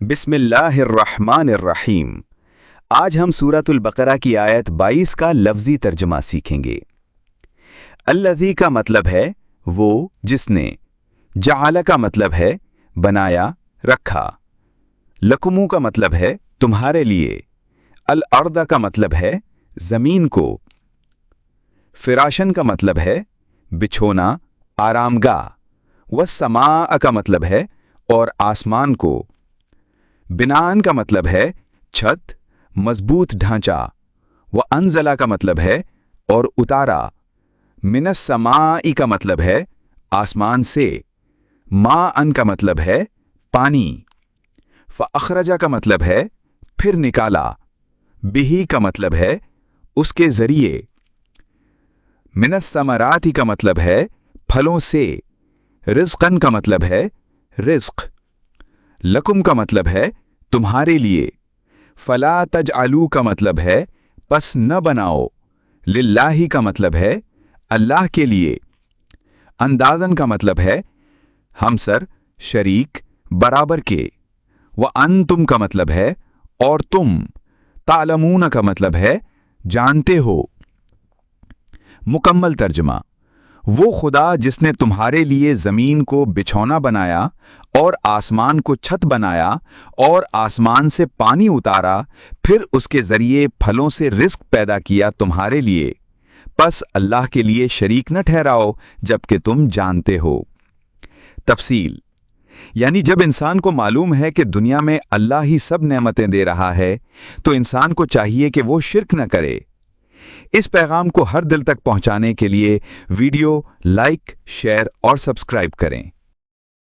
بسم اللہ الرحمن الرحیم۔ آج ہم سورۃ البقرہ کی آیت 22 کا لفظی ترجمہ سیکھیں گے۔ الذی کا مطلب ہے وہ جس نے، جعل کا مطلب ہے بنایا رکھا، لکمو کا مطلب ہے تمہارے لیے، الارض کا مطلب ہے زمین کو، فراشن کا مطلب ہے بچھونا آرام گاہ، والسماء کا مطلب ہے اور آسمان کو، بنان کا مطلب ہے چھت مضبوط ڈھانچہ، وانزلہ کا مطلب ہے اور اتارا، من السماء کا مطلب ہے آسمان سے، ماء کا مطلب ہے پانی، فاخرج کا مطلب ہے پھر نکالا، بہی کا مطلب ہے اس کے ذریعے، من الثمرات کا مطلب ہے پھلوں سے، رزقن کا مطلب ہے رزق، لکم کا مطلب ہے تمہارے لیے، فلا تجعلوا کا مطلب ہے پس نہ بناؤ، للہ کا مطلب ہے اللہ کے لیے، اندازن کا مطلب ہے ہمسر شریک برابر کے، وانتم کا مطلب ہے اور تم، تعلمون کا مطلب ہے جانتے ہو۔ مکمل ترجمہ: وہ خدا جس نے تمہارے لیے زمین کو بچھونا بنایا اور آسمان کو چھت بنایا اور آسمان سے پانی اتارا، پھر اس کے ذریعے پھلوں سے رزق پیدا کیا تمہارے لیے، پس اللہ کے لیے شریک نہ ٹھہراؤ جبکہ تم جانتے ہو۔ تفصیل: یعنی جب انسان کو معلوم ہے کہ دنیا میں اللہ ہی سب نعمتیں دے رہا ہے تو انسان کو چاہیے کہ وہ شرک نہ کرے۔ اس پیغام کو ہر دل تک پہنچانے کے لیے ویڈیو لائک، شیئر اور سبسکرائب کریں۔